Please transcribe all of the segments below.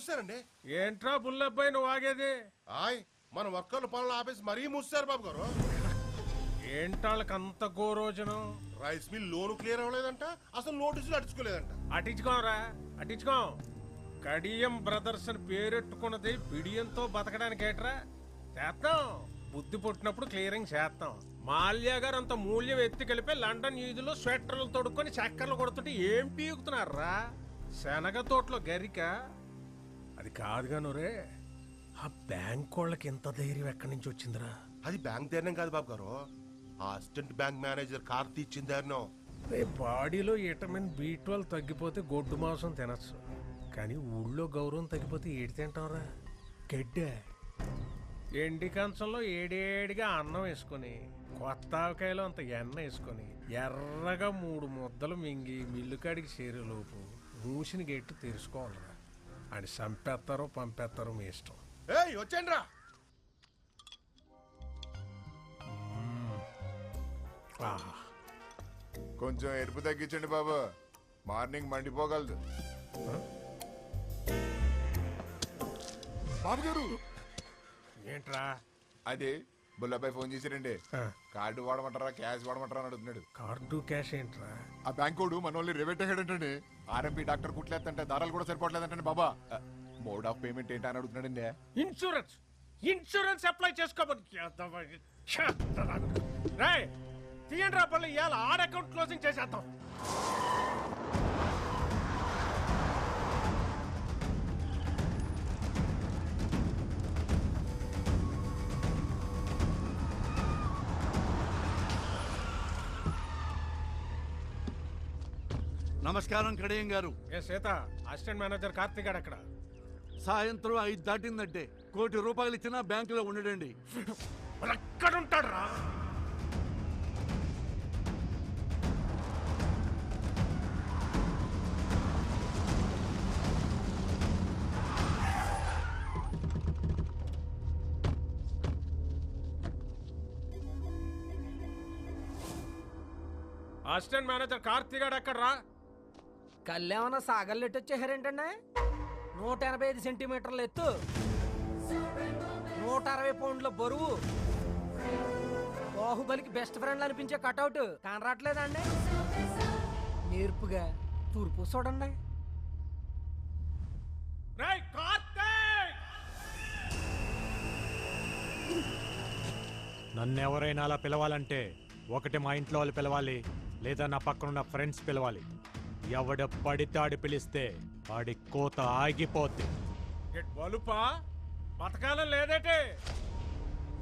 మూసారండి. ఏంట్రా బుల్లబ్బాయి నువ్వు ఆగేది? ఆయ్ మన వర్కర్ల పనులు ఆపేసి మరీ మూసారు బాబు గారు. ఏంటాళ్ళకి అంత గోరోజనం? రైస్ మిల్ లోన్ క్లియర్ అవ్వలేదంట, అసలు నోటీసులు అడుచుకోలేదంట. అటించుకోరా అటించుకో. కడియం బ్రదర్స్ అని పేరెట్టుకున్నది బిడియంతో బతకడానికి ఏట్రా? చేస్తాం, బుద్ధి పుట్టినప్పుడు క్లియరింగ్ చేస్తాం. మాల్యా గారు అంత మూల్యం ఎత్తి కలిపి లండన్ ఈదులో స్వెటర్లు తొడుక్కొని చక్కర్లు కొడుతుంటే ఏం పీకుతున్నారా? శనగ తోటలో గరిక అది కాదుగా నువ్వే. ఆ బ్యాంక్ వాళ్ళకి ఎంత ధైర్యం ఎక్కడి నుంచి వచ్చిందిరా? అది బ్యాంక్ ధైర్యం కాదు బాబు గారు, ఆ అసిస్టెంట్ బ్యాంక్ మేనేజర్ కార్తీ ఇచ్చిన ధైర్యం. బాడీలో విటమిన్ B12 తగ్గిపోతే గొడ్డు మాంసం తినచ్చు, కానీ ఊళ్ళో గౌరవం తగ్గిపోతే ఏడి తింటాంరా? గడ్డే. ఎండి కంచంలో ఏడేడిగా అన్నం వేసుకొని, కొత్త ఆవకాయలో అంత ఎన్న వేసుకొని, ఎర్రగా 3 ముద్దలు మింగి మిల్లు కాడికి చేరేలోపు మూసిన గెట్టు తెరుచుకోవాలరా. అని చంపేస్తారో పంపేస్తారో మీ ఇష్టం. వచ్చేయండి రా. కొంచెం ఎరుపు తగ్గించండి బాబు, మార్నింగ్ మండిపోగలదు. బాబు గారు ఏంట్రా? అదే బుల్లబ్బాయి ఫోన్ చేశారండి. కార్డు వాడమంటారా క్యాష్ వాడమంటారా అని అడుగుతున్నాడు. కార్డు క్యాష్ ఏంట్రా? ఆ బ్యాంకోడు మన వాళ్ళని రివేట్ అయ్యాడంటండి. ఆర్ఎంపీ డాక్టర్ కుట్లేదంటే దారాలు కూడా సరిపోవట్లేదంటండి బాబా. మోడ్ ఆఫ్ పేమెంట్ ఏంటి అని అడుగుతున్నాడండి. ఇన్సూరెన్స్ అప్లై చేసుకోమని తీయండి రా పళ్ళు. ఇవాళ ఆడ్ అకౌంట్ క్లోజింగ్ చేసేద్దాం. నమస్కారం కడియం గారు. ఏ సీత, అసిస్టెంట్ మేనేజర్ కార్తీక్ గారు అక్కడ. సాయంత్రం 5 దాటిందంటే ₹1 కోటి ఇచ్చినా బ్యాంకులో ఉండడండి. ఎక్కడుంటాడు రా? అసిస్టెంట్ మేనేజర్ కార్తీక్ గారు ఎక్కడ రా? కళ్ళేమన్నా సాగల్లెట్టు వచ్చేసారేంటండి? 185 సెంటీమీటర్ల ఎత్తు, 160 పౌండ్ల బరువు, బాహుబలికి బెస్ట్ ఫ్రెండ్ అనిపించే కటౌట్ కనరాట్లేదండి? నేర్పుగా తూర్పు చూడండి. నన్నెవరైనా అలా పిలవాలంటే ఒకటి మా ఇంట్లో వాళ్ళు పిలవాలి, లేదా నా పక్కనున్న ఫ్రెండ్స్ పిలవాలి. ఎవడ పడితే ఆడి పిలిస్తే ఆడి కోత ఆగిపోద్ది. బలుపా బతకాలం లేదేటే?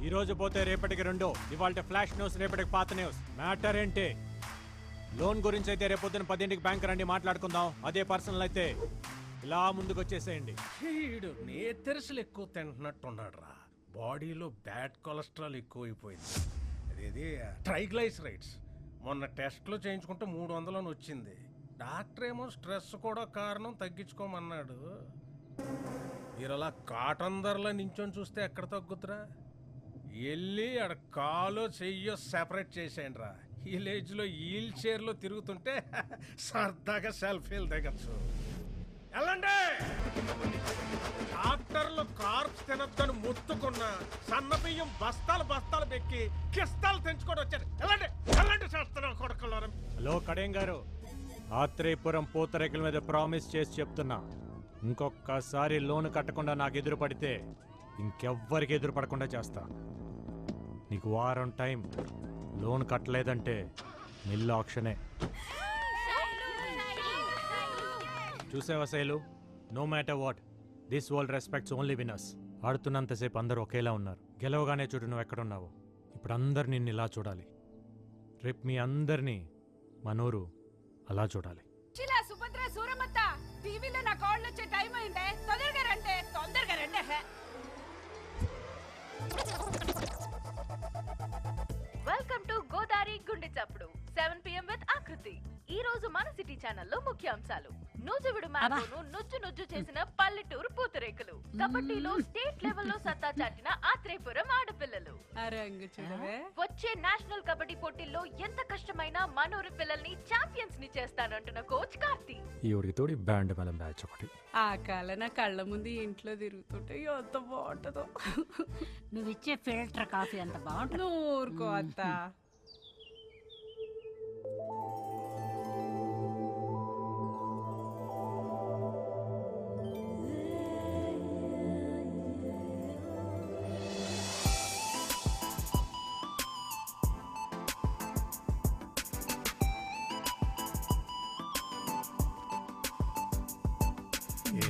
ఈ రోజు పోతే రేపటికి 2, ఇవాళ ఫ్లాష్ న్యూస్, రేపటికి పాత న్యూస్. మ్యాటర్ ఏంటి? లోన్ గురించి అయితే రేపొద్దున 10ంటికి బ్యాంక్ రండి, మాట్లాడుకుందాం. అదే పర్సనల్ అయితే ఇలా ముందుకు వచ్చేసేయండి. నేతెరసలు ఎక్కువ తింటున్నట్టున్నాడు రా. బాడీలో బ్యాడ్ కొలెస్ట్రాల్ ఎక్కువైపోయింది. అదేది ట్రైగ్లైసరైడ్స్. మొన్న టెస్ట్లో చేయించుకుంటే 300 అని వచ్చింది. డాక్టర్ ఏమో స్ట్రెస్ కూడా కారణం, తగ్గించుకోమన్నాడు. మీరు అలా కాటన్ ధరలో నించొని చూస్తే ఎక్కడ తగ్గుతురా? వెళ్ళి ఆడ కాలో చెయ్యో సెపరేట్ చేసేయండి రా. విలేజ్లో వీల్ చైర్లో తిరుగుతుంటే సరదాగా సెల్ఫీలు దిగచ్చు. వెళ్ళండి. డాక్టర్లు కార్బ్స్ తినొద్దని ముట్టుకున్న సన్న బియ్యం బస్తాలు పెక్కి కిస్తాలు తెంచుకొని వచ్చారు. వెళ్ళండి చేస్తున్నాం కొడుకులో. హలో కడియం గారు, ఆత్రేయపురం పూతరేకుల మీద ప్రామిస్ చేసి చెప్తున్నా, ఇంకొకసారి లోన్ కట్టకుండా నాకు ఎదురు పడితే ఇంకెవ్వరికి ఎదురు పడకుండా చేస్తా. నీకు వారం టైం. లోన్ కట్టలేదంటే మిల్ ఆక్షనే. చూసావా Shailu, no matter what, this world respects only winners. ఆడుతున్నంతసేపు అందరూ ఒకేలా ఉన్నారు. గెలవగానే చూడు నువ్వు ఎక్కడున్నావో. ఇప్పుడు అందరు నిన్ను ఇలా చూడాలి. రేపు మీ అందరినీ మనూరు అలా చూడాలి. సుభద్ర సూరమత్త, టీవీలో నా కాళ్ళు వచ్చే టైం అయిందే, తొందరగా రండి. వెల్కమ్ టు గోదావరి గుండె చప్పుడు 7 PM విత్ ఆకృతి. ఈ రోజు మన సిటీ ఛానల్లో ముఖ్యాంశాలు. నూజువిడు మ్యాంగోను నుజ్జు చేసిన పల్లెటూరు పూతరేకులు, కబడ్డీలో స్టేట్ లెవెల్లో సత్తా చాటిన ఆత్రేయపురం ఆడపిల్లలు. వచ్చే నేషనల్ కబడ్డీ పోటీల్లో ఎంత కష్టమైనా మనూరి పిల్లల్ని ఛాంపియన్స్ ని చేస్తానంటున్న కోచ్ కార్తీ. ఈ ఉడికి తోడి బ్యాండ్ మేళం బ్యాచ్ ఒకటి. ఆ కాల నా కళ్ళ ముందు ఇంట్లో తిరుగుతుంటే ఎంత బాగుంటుందో. నువ్వు ఇచ్చే ఫిల్టర్ కాఫీ అంత బాగుంటుంది. ఊరుకో అత్త.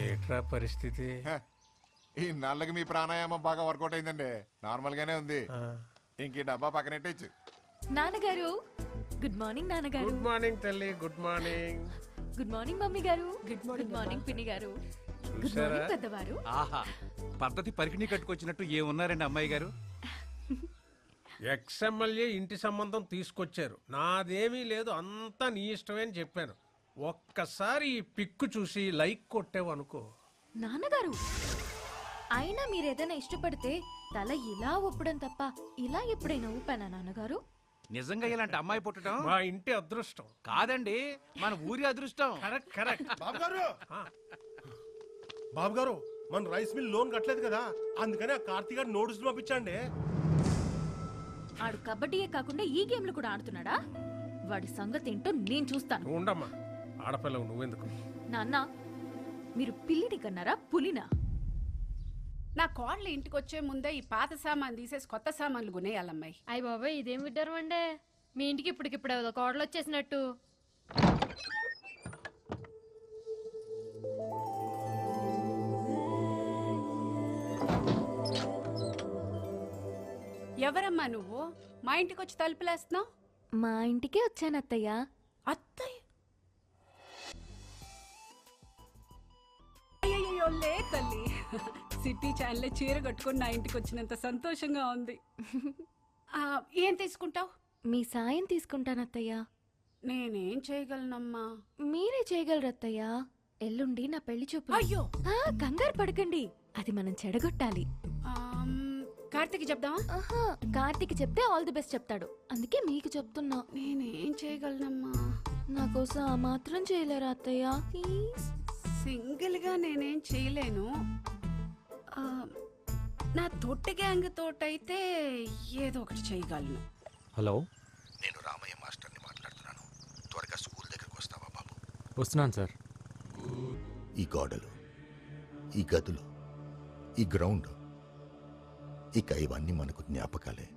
ఏట్రా పరిస్థితి? ఈ నాళ్ళకి మీ ప్రాణాయామం బాగా వర్కౌట్ అయిందండి. నార్మల్ గానే ఉంది. ఇంక ఈ డబ్బా పక్కనెట్టచ్చు. నాన్నగారు గుడ్ మార్నింగ్. నాన్నగారు గుడ్ మార్నింగ్ తల్లి. Good morning. Good morning mummy గారు. గుడ్ మార్నింగ్ పిన్ని గారు. గుడ్ మార్నింగ్ పెద్దవారు. ఆహా, పద్ధతి పరికిణి కట్టుకొచ్చినట్టు ఏమున్నారండి అమ్మాయి గారు? ఎక్స్ఎమ్మెల్యే ఇంటి సంబంధం తీసుకొచ్చారు. నాదేమీ లేదు, అంతా నీ ఇష్టమే అని చెప్పాను. ఒక్కసారి ఈ పిక్కు చూసి లైక్ కొట్టావు అనుకో. నాన్నగారు అయినా మీరు ఏదైనా ఇష్టపడితే తల ఇలా ఊపడం తప్ప ఇలా ఎప్పుడైనా ఊపానా నాన్నగారు? నిజంగా ఇలాంటి అమ్మాయి పుట్టడం మా ఇంటి అదృష్టం కాదండి, మన ఊరి అదృష్టం. Correct correct. బాబు గారు, బాబు గారు, మన రైస్ మిల్ లోన్ కట్టలేదు కదా, అందుకని ఆ కార్తీక్ గారు నోటీసులు పంపించండి. ఆడు కబడ్డీయే కాకుండా ఈ గేమ్లు కూడా ఆడుతున్నాడా? వాడి సంగతి ఏంటో నేను చూస్తాను. ఉండమ్మా, ఆడపిల్లవు నువ్వెందుకు? నాన్న, మీరు పిల్లిని కన్నారా పులినా? నా కోడలు ఇంటికి వచ్చే ముందే ఈ పాత సామాన్ తీసేసి కొత్త సామాన్లు కొనేయాలమ్మాయి. అయ్య బాబాయ్, ఇదేం విడ్డారు అండే? మీ ఇంటికి ఇప్పటికిప్పుడు కోడలు వచ్చేసినట్టు. ఎవరమ్మా నువ్వు? మా ఇంటికి వచ్చి తలుపులేస్తున్నావు? మా ఇంటికే వచ్చాను అత్తయ్య. అత్తయ్య? అయ్యయ్యో లే తల్లి, సిటీ ఛానల్ చీర కట్టుకుని నా ఇంటికి వచ్చినంత సంతోషంగా ఉంది. ఏం తీసుకుంటావు? మీ సాయం తీసుకుంటాను అత్తయ్య. నేనేం చేయగలనమ్మా? మీరే చేయగలరు అత్తయ్య. ఎల్లుండి నా పెళ్లి చూపు. అయ్యో కంగారు పడకండి, అది మనం చెడగొట్టాలి. కార్తీక్ చెప్దామా? కార్తీక్ చెప్తే ఆల్ ది బెస్ట్ చెప్తాడు, అందుకే మీకు చెప్తున్నా. నేనేం చేయగలనమ్మా? నా కోసం ఆ మాత్రం చేయలేరా అత్తయ్య? ప్లీజ్. సింగిల్ గా నేనేం చేయలేను. నా తొట్టి గ్యాంగ్ తోటైతే ఏదో ఒకటి చేయగలను. హలో, నేను రామయ్య మాస్టర్ని మాట్లాడుతున్నాను. త్వరగా స్కూల్ దగ్గరకు వస్తావా బాబు? వస్తున్నాను సార్. ఈ గోడలు, ఈ గదులు, ఈ గ్రౌండ్, ఇక ఇవన్నీ మనకు జ్ఞాపకాలే.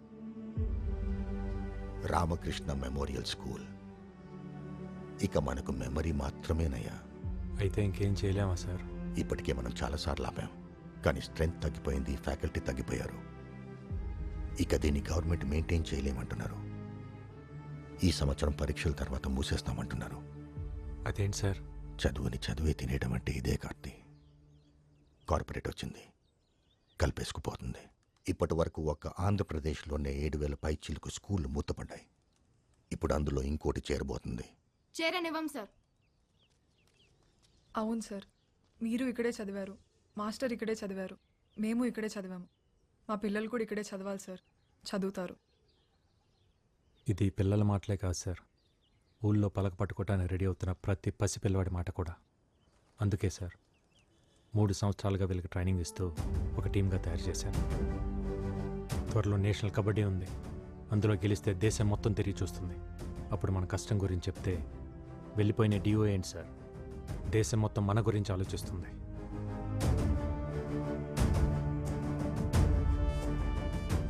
రామకృష్ణ మెమోరియల్ స్కూల్ ఇక మనకు మెమరీ మాత్రమేనయ్యా. అయితే ఇంకేం చేయలేమా సార్? ఇప్పటికే మనం చాలాసార్లు ఆపాం, కానీ స్ట్రెంగ్త్ తగ్గిపోయింది, ఫ్యాకల్టీ తగ్గిపోయారు. ఇక దీన్ని గవర్నమెంట్ మెయింటైన్ చేయలేమంటున్నారు. ఈ సంవత్సరం పరీక్షల తర్వాత మూసేస్తామంటున్నారు. అదేంటి సార్? చదువుని చదువే తినేయడం అంటే ఇదే కార్తీ. కార్పొరేట్ వచ్చింది, కలిపేసుకుపోతుంది. ఇప్పటి వరకు ఒక్క ఆంధ్రప్రదేశ్లోనే 7,000 పైచీలకు స్కూళ్ళు మూతపడ్డాయి. ఇప్పుడు అందులో ఇంకోటి చేరబోతుంది. చేరనివ్వం సార్. అవును సార్, మీరు ఇక్కడే చదివారు, మాస్టర్ ఇక్కడే చదివారు, మేము ఇక్కడే చదివాము. మా పిల్లలు కూడా ఇక్కడే చదవాలి సార్, చదువుతారు. ఇది పిల్లల మాటలే కాదు సార్, ఊళ్ళో పలక పట్టుకోవటానికి రెడీ అవుతున్న ప్రతి పసిపిల్లవాడి మాట కూడా. అందుకే సార్ 3 సంవత్సరాలుగా వీళ్ళకి ట్రైనింగ్ ఇస్తూ ఒక టీమ్గా తయారు చేశాను. త్వరలో నేషనల్ కబడ్డీ ఉంది, అందులో గెలిస్తే దేశం మొత్తం తిరిగి చూస్తుంది. అప్పుడు మన కష్టం గురించి చెప్తే వెళ్ళిపోయిన డిఓ ఏంటి సార్, దేశం మొత్తం మన గురించి ఆలోచిస్తుంది.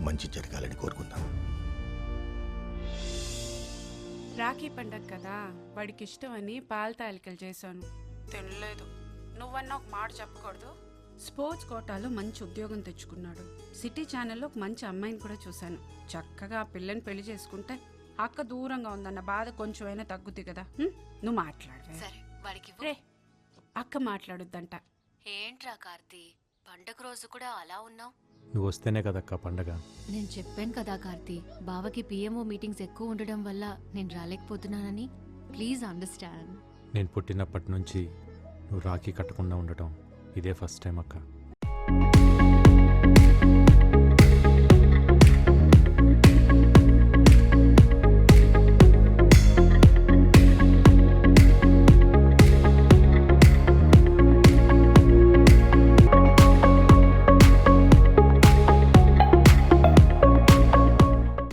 మంచి జరగాలని కోరుకుందాం. రాఖీ పండగ కదా, వాడికి ఇష్టమని పాల తాలికలు చేశాను, తినలేదు. నువ్వన్నా ఒక మాట చెప్పకూడదు. స్పోర్ట్స్ కోటాలో మంచి ఉద్యోగం తెచ్చుకున్నాడు. సిటీ ఛానల్లో ఒక మంచి అమ్మాయిని కూడా చూశాను. చక్కగా ఆ పిల్లని పెళ్లి చేసుకుంటే అక్క దూరంగా ఉందన్న బాధ కొంచెమైనా తగ్గుద్ది కదా. నువ్వు మాట్లాడవే. సరే, వాడికి రే, అక్క మాట్లాడుద్దంట. ఏంట్రా కార్తీ, పండగ రోజు కూడా అలా ఉన్నావు? నువ్వు వస్తేనే కదక్క పండగ. నేను చెప్పాను కదా కార్తీ, బావకి పిఎంఓ మీటింగ్స్ ఎక్కువ ఉండడం వల్ల నేను రాలేకపోతున్నానని. Please understand. నేను పుట్టినప్పటి నుంచి నువ్వు రాఖీ కట్టకుండా ఉండటం ఇదే ఫస్ట్ టైం అక్క.